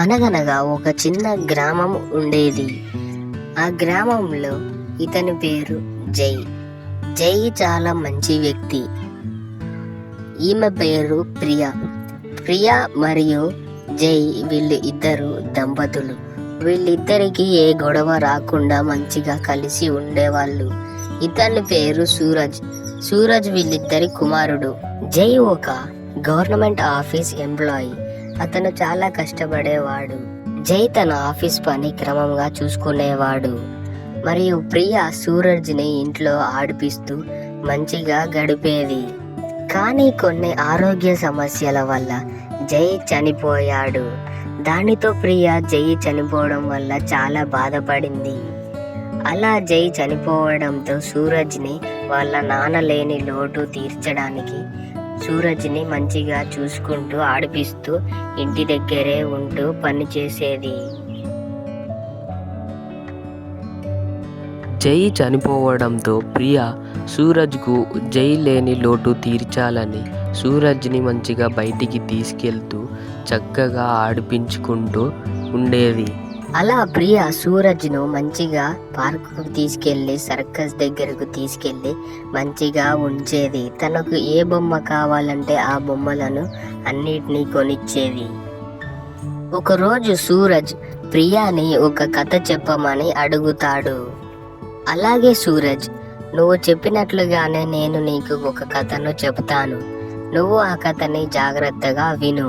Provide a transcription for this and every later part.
అనగనగా ఒక చిన్న గ్రామం ఉండేది. ఆ గ్రామంలో ఇతని పేరు జై. జై చాలా మంచి వ్యక్తి. ఈమె పేరు ప్రియ. ప్రియ మరియు జై వీళ్ళు ఇద్దరు దంపతులు. వీళ్ళిద్దరికి ఏ గొడవ రాకుండా మంచిగా కలిసి ఉండేవాళ్ళు. ఇతని పేరు సూరజ్. సూరజ్ వీళ్ళిద్దరి కుమారుడు. జై ఒక గవర్నమెంట్ ఆఫీస్ ఎంప్లాయీ. అతను చాలా కష్టపడేవాడు. జై తన ఆఫీస్ పని క్రమంగా చూసుకునేవాడు. మరియు ప్రియ సూరజ్ని ఇంట్లో ఆడిపిస్తూ మంచిగా గడిపేది. కానీ కొన్ని ఆరోగ్య సమస్యల వల్ల జై చనిపోయాడు. దానితో ప్రియ జై చనిపోవడం వల్ల చాలా బాధపడింది. అలా జై చనిపోవడంతో సూరజ్ని వాళ్ళ నాన్న లేని లోటు తీర్చడానికి సూరజ్ని మంచిగా చూసుకుంటూ ఆడిపిస్తూ ఇంటి దగ్గరే ఉంటూ పని చేసేది. జై చనిపోవడంతో ప్రియ సూరజ్కు జై లేని లోటు తీర్చాలని సూరజ్ని మంచిగా బయటికి తీసుకెళ్తూ చక్కగా ఆడిపించుకుంటూ ఉండేది. అలా ప్రియ సూరజ్ను మంచిగా పార్కుకు తీసుకెళ్లి సర్కస్ దగ్గరకు తీసుకెళ్లి మంచిగా ఉంచేది. తనకు ఏ బొమ్మ కావాలంటే ఆ బొమ్మలను అన్నిటినీ కొనిచ్చేది. ఒకరోజు సూరజ్ ప్రియాని ఒక కథ చెప్పమని అడుగుతాడు. అలాగే సూరజ్, నువ్వు చెప్పినట్లుగానే నేను నీకు ఒక కథను చెప్తాను. నువ్వు ఆ కథని జాగ్రత్తగా విను.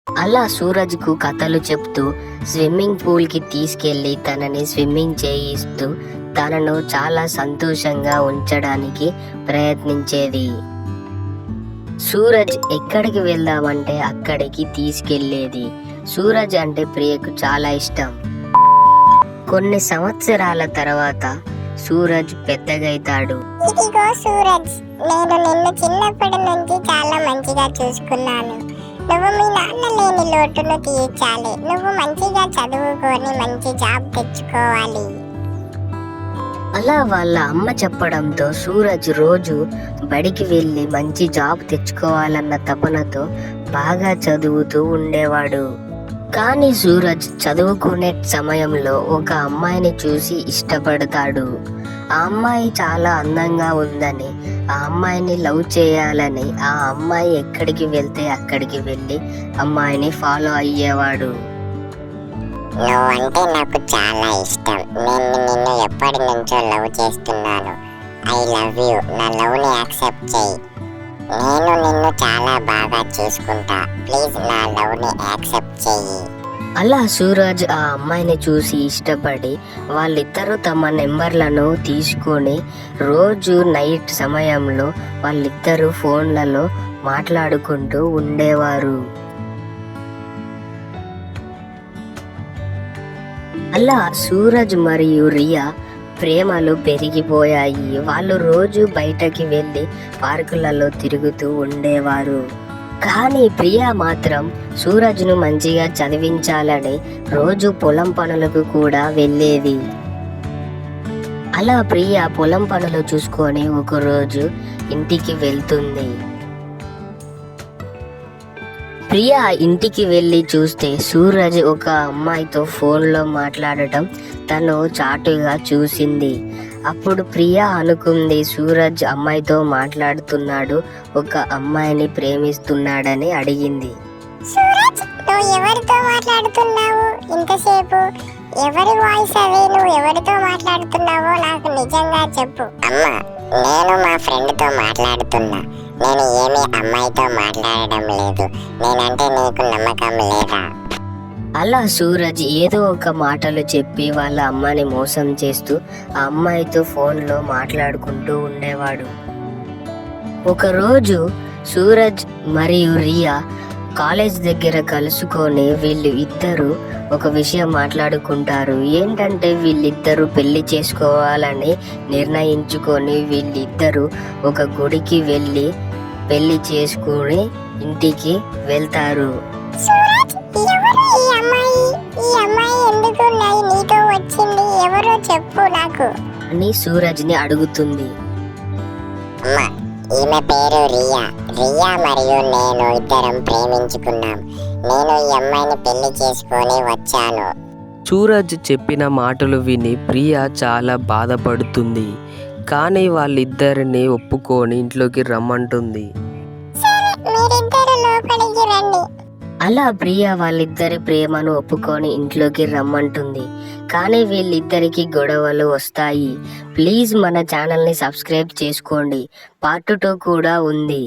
అలా సూరజ్కు కథలు చెప్తూ స్విమ్మింగ్ పూల్కి తీసుకెళ్లి తనని స్విమ్మింగ్ చేయిస్తూ తనను చాలా సంతోషంగా ఉంచడానికి ప్రయత్నించేది. సూరజ్ ఎక్కడికి వెళ్దామంటే అక్కడికి తీసుకెళ్లేది. సూరజ్ అంటే ప్రియకు చాలా ఇష్టం. కొన్ని సంవత్సరాల తర్వాత సూరజ్ పెద్దగైతాడు. ఇదిగో సూరజ్, నేను నిన్ను చిన్నప్పటి నుంచి చాలా మంచిగా చూసుకున్నాను. నువ్వు మీ నాన్న లేని లోటును తీర్చాలి. నువ్వు మంచిగా చదువుకొని మంచి జాబ్ తెచ్చుకోవాలి. అలా వాళ్ళ అమ్మ చెప్పడంతో సూరజ్ రోజు బడికి వెళ్ళి మంచి జాబ్ తెచ్చుకోవాలన్న తపనతో బాగా చదువుతూ ఉండేవాడు. కానీ సూరజ్ చదువుకునే సమయంలో ఒక అమ్మాయిని చూసి ఇష్టపడతాడు. ఆ అమ్మాయి చాలా అందంగా ఉందని, ఆ అమ్మాయిని లవ్ చేయాలని ఆ అమ్మాయి ఎక్కడికి వెళ్తే అక్కడికి వెళ్ళి అమ్మాయిని ఫాలో అయ్యేవాడు. నువ్వంటే నాకు చాలా ఇష్టం. నేను నిన్ను ఎప్పటి నుంచో లవ్ చేస్తున్నాను. I love you. నా లవ్ని యాక్సెప్ట్ చేయి. నేను నిన్ను చాలా బాగా చూసుకుంటా. ప్లీజ్ నా లవ్ని యాక్సెప్ట్ చేయి. అలా సూరజ్ ఆ అమ్మాయిని చూసి ఇష్టపడి వాళ్ళిద్దరూ తమ నెంబర్లను తీసుకొని రోజు నైట్ సమయంలో వాళ్ళిద్దరూ ఫోన్లలో మాట్లాడుకుంటూ ఉండేవారు. అలా సూరజ్ మరియు రియా ప్రేమలు పెరిగిపోయాయి. వాళ్ళు రోజు బయటకి వెళ్ళి పార్కులలో తిరుగుతూ ఉండేవారు. కానీ ప్రియా మాత్రం సూరజ్ను మంచిగా చదివించాలని రోజు పొలం పనులకు కూడా వెళ్ళేది. అలా ప్రియా పొలం పనులు చూసుకొని ఒకరోజు ఇంటికి వెళ్తుంది. ప్రియా ఇంటికి వెళ్ళి చూస్తే సూరజ్ ఒక అమ్మాయితో ఫోన్లో మాట్లాడటం తను చాటుగా చూసింది. అప్పుడు ప్రియా అనుకుంది సూరజ్ అమ్మాయితో మాట్లాడుతున్నాడు, ఒక అమ్మాయిని ప్రేమిస్తున్నాడని అడిగింది. సూరజ్, నువ్వు ఎవరితో మాట్లాడుతున్నావు ఇంతసేపు? ఎవరి వాయిస్ అది? నువ్వు ఎవరితో మాట్లాడుతున్నావో నాకు నిజంగా చెప్పు. అమ్మా, నేను మా ఫ్రెండ్తో మాట్లాడుతున్నా. నేను ఏమీ అమ్మాయితో మాట్లాడడం లేదు. నేనంటే నీకు నమ్మకం లేదా? అలా సూరజ్ ఏదో ఒక మాటలు చెప్పి వాళ్ళ అమ్మని మోసం చేస్తూ ఆ అమ్మాయితో ఫోన్లో మాట్లాడుకుంటూ ఉండేవాడు. ఒకరోజు సూరజ్ మరియు రియా కాలేజ్ దగ్గర కలుసుకొని వీళ్ళు ఇద్దరు ఒక విషయం మాట్లాడుకుంటారు. ఏంటంటే వీళ్ళిద్దరూ పెళ్లి చేసుకోవాలని నిర్ణయించుకొని వీళ్ళిద్దరూ ఒక గుడికి వెళ్ళి పెళ్లి చేసుకుని ఇంటికి వెళ్తారు. సూరజ్, ఎవరు ఈ అమ్మాయి? ఈ అమ్మాయి ఎందుకు నీతో వచ్చింది? ఎవరో చెప్పు నాకు అని సూరజ్ని అడుగుతుంది. అమ్మా, ఈమె పేరు రియా. రియా మరియు నేను ఇద్దరం ప్రేమించుకున్నాం. నేను ఈ అమ్మాయిని పెళ్లి చేసుకొని వచ్చాను. సూరజ్ చెప్పిన మాటలు విని ప్రియా చాలా బాధపడుతుంది. కానీ వాళ్ళిద్దరిని ఒప్పుకొని ఇంట్లోకి రమ్మంటుంది. మీరిద్దరు లోపలికి రండి. అలా ప్రియా వాళ్ళిద్దరి ప్రేమను ఒప్పుకొని ఇంట్లోకి రమ్మంటుంది. కానీ వీళ్ళిద్దరికి గొడవలు వస్తాయి. ప్లీజ్ మన ఛానల్ని సబ్స్క్రైబ్ చేసుకోండి. పార్ట్ 2 కూడా ఉంది.